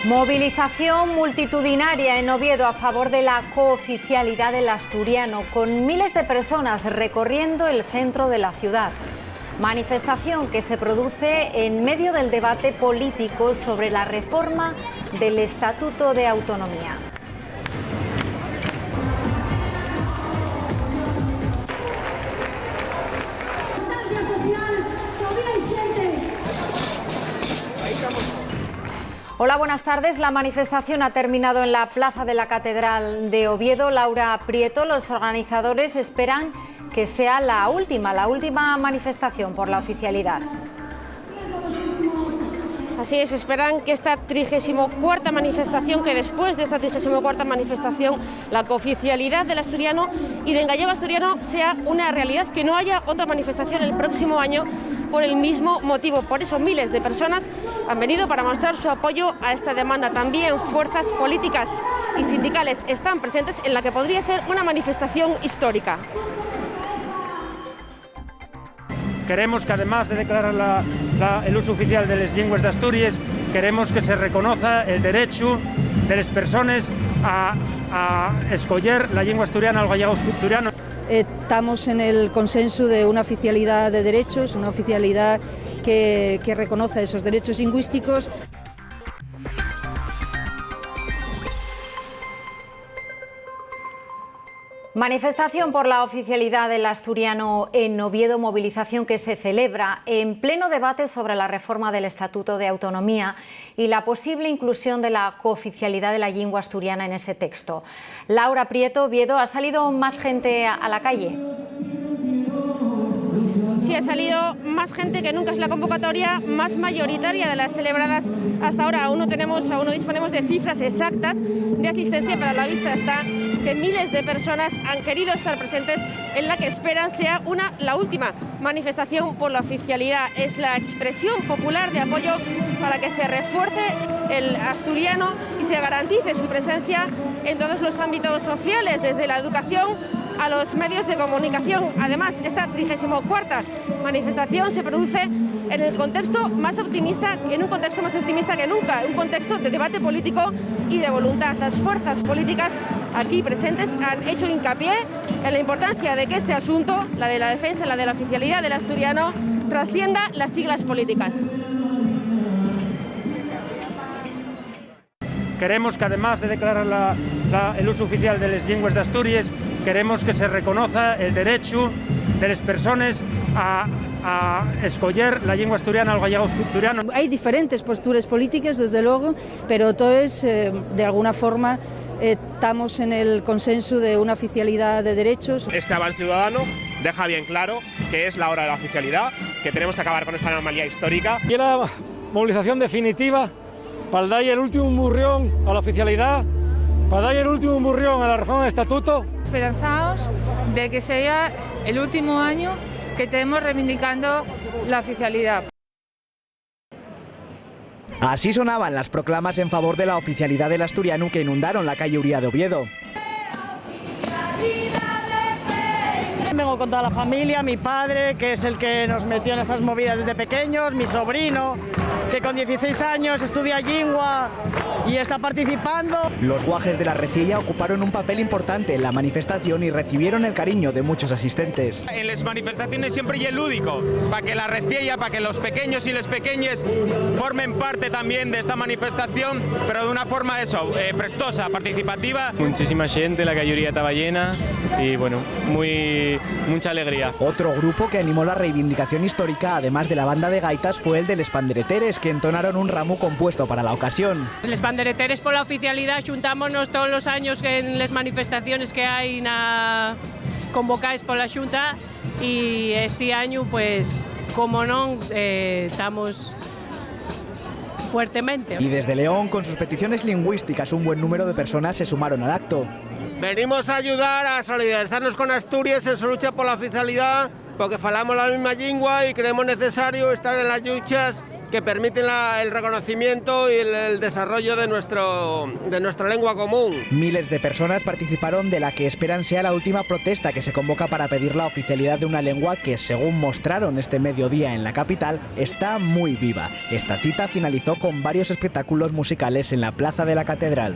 Movilización multitudinaria en Oviedo a favor de la cooficialidad del asturiano, con miles de personas recorriendo el centro de la ciudad. Manifestación que se produce en medio del debate político sobre la reforma del Estatuto de Autonomía. Hola, buenas tardes. La manifestación ha terminado en la plaza de la Catedral de Oviedo. Laura Prieto, los organizadores esperan que sea la última manifestación por la oficialidad. Así es, esperan que esta 34ª manifestación, que después de esta 34ª manifestación, la cooficialidad del asturiano y del gallego asturiano sea una realidad, que no haya otra manifestación el próximo año por el mismo motivo. Por eso miles de personas han venido para mostrar su apoyo a esta demanda. También fuerzas políticas y sindicales están presentes en la que podría ser una manifestación histórica. Queremos que, además de declarar el uso oficial de las lenguas de Asturias, queremos que se reconozca el derecho de las personas a escoger la lengua asturiana o el gallego asturiano. Estamos en el consenso de una oficialidad de derechos, una oficialidad que reconozca esos derechos lingüísticos. Manifestación por la oficialidad del asturiano en Oviedo, movilización que se celebra en pleno debate sobre la reforma del Estatuto de Autonomía y la posible inclusión de la cooficialidad de la lengua asturiana en ese texto. Laura Prieto, Oviedo, ¿ha salido más gente a la calle? Sí, ha salido más gente que nunca. Es la convocatoria más mayoritaria de las celebradas hasta ahora. Aún no disponemos de cifras exactas de asistencia, pero a la vista está que miles de personas han querido estar presentes en la que esperan sea la última manifestación por la oficialidad. Es la expresión popular de apoyo para que se refuerce el asturiano y se garantice su presencia en todos los ámbitos sociales, desde la educación a los medios de comunicación. Además, esta 34ª manifestación se produce en un contexto más optimista que nunca, un contexto de debate político y de voluntad. Las fuerzas políticas aquí presentes han hecho hincapié en la importancia de que este asunto, la de la defensa, la de la oficialidad del asturiano, trascienda las siglas políticas. Queremos que, además de declarar el uso oficial de las lenguas de Asturias, queremos que se reconozca el derecho de las personas a escoger la lengua asturiana o el gallego asturiano. Hay diferentes posturas políticas, desde luego, pero todos, de alguna forma, estamos en el consenso de una oficialidad de derechos. Este aval ciudadano deja bien claro que es la hora de la oficialidad, que tenemos que acabar con esta anomalía histórica. Y la movilización definitiva para dar el último murrión a la oficialidad, para dar el último murrión a la reforma del estatuto. Esperanzados de que sea el último año que estemos reivindicando la oficialidad. Así sonaban las proclamas en favor de la oficialidad del asturiano que inundaron la calle Uría de Oviedo. Vengo con toda la familia, mi padre, que es el que nos metió en estas movidas desde pequeños, mi sobrino, que con 16 años estudia lingua y está participando. Los guajes de la Recilla ocuparon un papel importante en la manifestación y recibieron el cariño de muchos asistentes. En las manifestaciones siempre hay el lúdico, para que la Recilla, para que los pequeños y las pequeñas formen parte también de esta manifestación, pero de una forma prestosa, participativa. Muchísima gente, la calle Uría estaba llena y bueno, mucha alegría. Otro grupo que animó la reivindicación histórica, además de la banda de gaitas, fue el de Les Pandereteres, que entonaron un ramo compuesto para la ocasión. Les Pandereteres por la oficialidad xuntámonos todos los años que en las manifestaciones que hay convocadas por la Xunta y este año, pues, como no, estamos fuertemente. Y desde León, con sus peticiones lingüísticas, un buen número de personas se sumaron al acto. Venimos a ayudar a solidarizarnos con Asturias en su lucha por la oficialidad porque falamos la misma lengua y creemos necesario estar en las luchas que permiten el reconocimiento y el desarrollo de nuestra lengua común. Miles de personas participaron de la que esperan sea la última protesta que se convoca para pedir la oficialidad de una lengua que, según mostraron este mediodía en la capital, está muy viva. Esta cita finalizó con varios espectáculos musicales en la plaza de la Catedral.